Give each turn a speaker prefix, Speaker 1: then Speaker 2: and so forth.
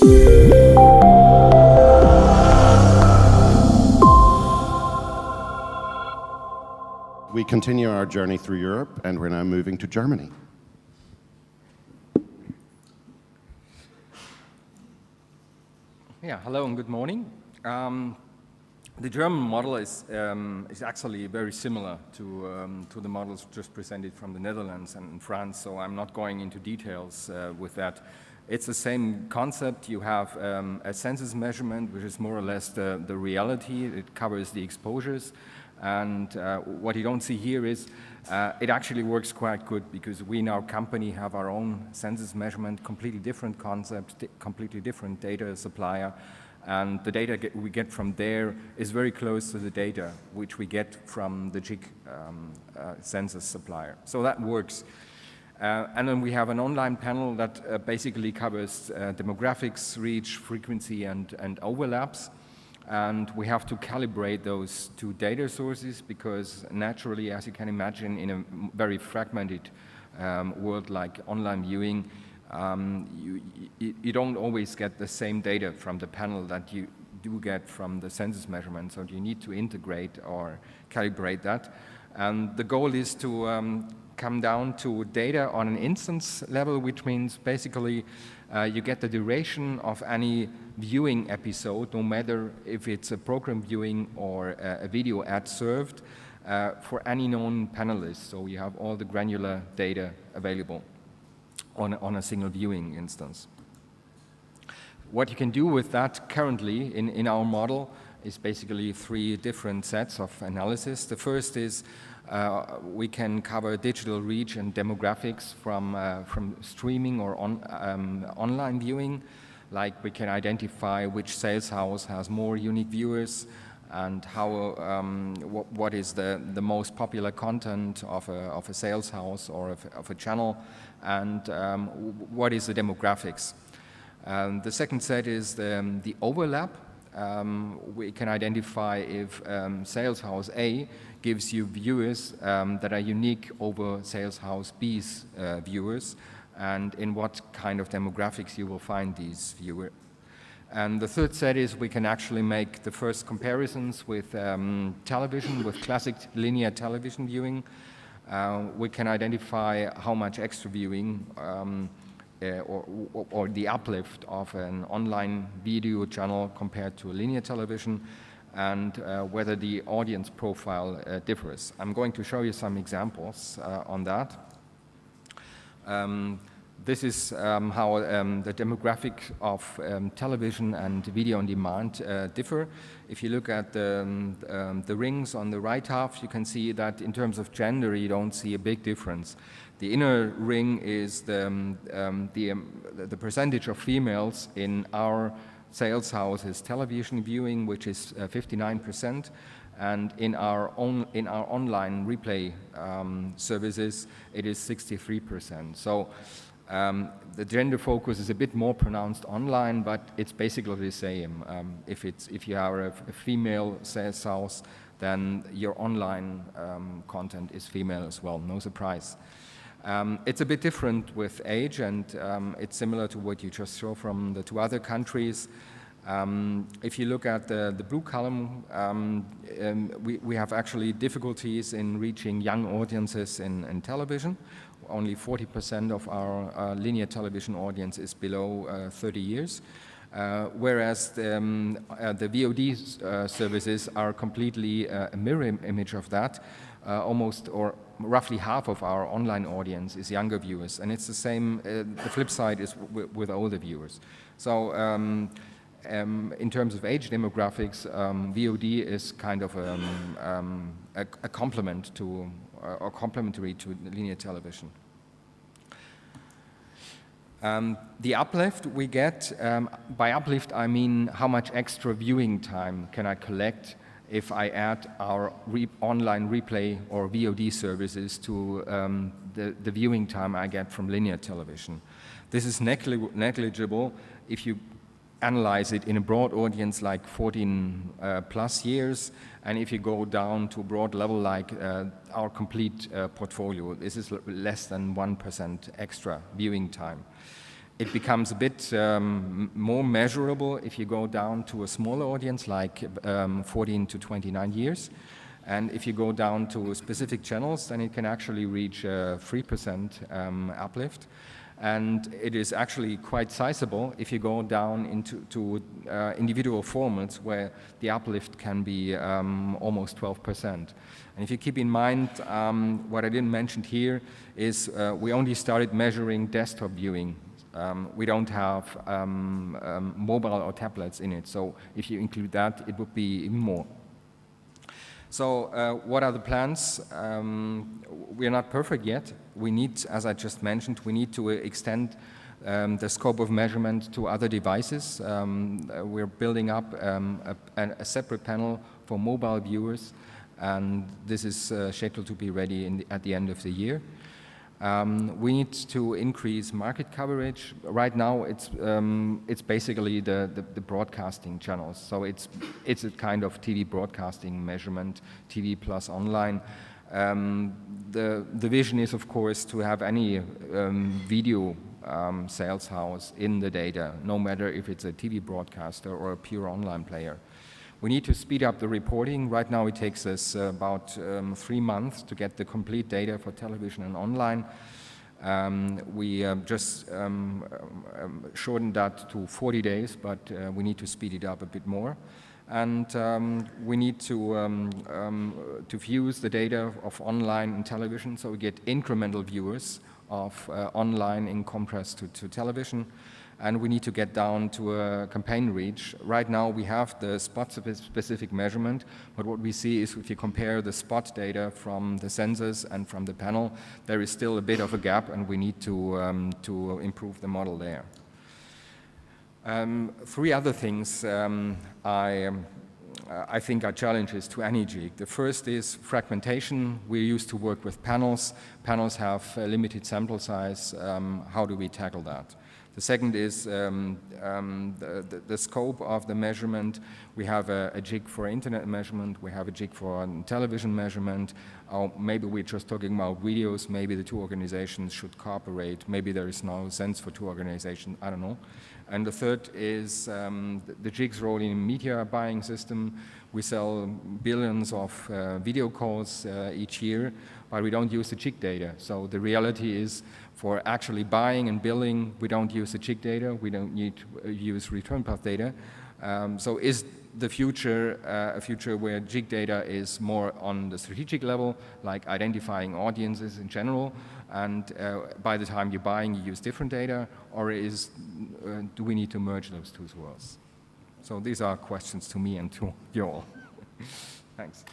Speaker 1: We continue our journey through Europe, and we're now moving to Germany.
Speaker 2: Yeah, hello and good morning. The German model is actually very similar to the models just presented from the Netherlands and France, so I'm not going into details with that. It's the same concept. You have a census measurement, which is more or less the reality. It covers the exposures. And what you don't see here is it actually works quite good because we in our company have our own census measurement, completely different concept, completely different data supplier. And the data we get from there is very close to the data which we get from the JIC census supplier. So that works. And then we have an online panel that basically covers demographics, reach, frequency, and overlaps. And we have to calibrate those two data sources because naturally, as you can imagine, in a very fragmented world like online viewing, you don't always get the same data from the panel that you do get from the census measurement. So you need to integrate or calibrate that. And the goal is to come down to data on an instance level, which means basically you get the duration of any viewing episode, no matter if it's a program viewing or a video ad served, for any known panelist. So you have all the granular data available on a single viewing instance. What you can do with that currently in our model is basically three different sets of analysis. The first is we can cover digital reach and demographics from streaming or online viewing. Like we can identify which sales house has more unique viewers and how what is the most popular content of a sales house or of a channel, and what is the demographics. The second set is the overlap. We can identify if sales house A gives you viewers that are unique over sales house B's viewers, and in what kind of demographics you will find these viewers. And the third set is we can actually make the first comparisons with television, with classic linear television viewing. We can identify how much extra viewing or the uplift of an online video channel compared to linear television, and whether the audience profile differs. I'm going to show you some examples on that. This is how the demographic of television and video on demand differ. If you look at the rings on the right half, you can see that in terms of gender, you don't see a big difference. The inner ring is the percentage of females in our sales houses television viewing, which is 59%, and in our online replay services, it is 63%. So the gender focus is a bit more pronounced online, but it's basically the same. If you are a female sales house, then your online content is female as well, no surprise. It's a bit different with age, and it's similar to what you just saw from the two other countries. If you look at the blue column, we have actually difficulties in reaching young audiences in television. Only 40% of our linear television audience is below 30 years, whereas the VOD services are completely a mirror image of that. Almost or roughly half of our online audience is younger viewers, and it's the same, the flip side is with older viewers. So in terms of age demographics, VOD is kind of a complement to, or complementary to linear television. The uplift we get, by uplift I mean how much extra viewing time can I collect if I add our online replay or VOD services to the viewing time I get from linear television. This is negligible if you analyze it in a broad audience like 14 plus years, and if you go down to a broad level like our complete portfolio, this is less than 1% extra viewing time. It becomes a bit more measurable if you go down to a smaller audience, like 14 to 29 years. And if you go down to specific channels, then it can actually reach 3% uplift. And it is actually quite sizable if you go down into individual formats where the uplift can be almost 12%. And if you keep in mind, what I didn't mention here is we only started measuring desktop viewing. We don't have mobile or tablets in it. So if you include that, it would be even more. So what are the plans? We are not perfect yet. We need, as I just mentioned, we need to extend the scope of measurement to other devices. We're building up a separate panel for mobile viewers, and this is scheduled to be ready at the end of the year. We need to increase market coverage. Right now, it's basically the broadcasting channels. So it's a kind of TV broadcasting measurement, TV plus online. The vision is, of course, to have any video sales house in the data, no matter if it's a TV broadcaster or a pure online player. We need to speed up the reporting. Right now it takes us about 3 months to get the complete data for television and online. We just shortened that to 40 days, but we need to speed it up a bit more. And we need to fuse the data of online and television, so we get incremental viewers of online in contrast to television. And we need to get down to a campaign reach. Right now we have the spot-specific measurement, but what we see is if you compare the spot data from the sensors and from the panel, there is still a bit of a gap, and we need to improve the model there. 3 other things I think are challenges to any jig. The first is fragmentation. We used to work with panels. Panels have a limited sample size. How do we tackle that? The second is the scope of the measurement. We have a jig for internet measurement. We have a jig for television measurement. Or maybe we're just talking about videos. Maybe the 2 organizations should cooperate. Maybe there is no sense for 2 organizations. I don't know. And the third is the jig's role in a media buying system. We sell billions of video calls each year, but we don't use the jig data. So the reality is, for actually buying and billing, we don't use the jig data. We don't need to use return path data. So is the future a future where jig data is more on the strategic level, like identifying audiences in general, and by the time you're buying, you use different data, or do we need to merge those 2 worlds? So these are questions to me and to you all. Thanks.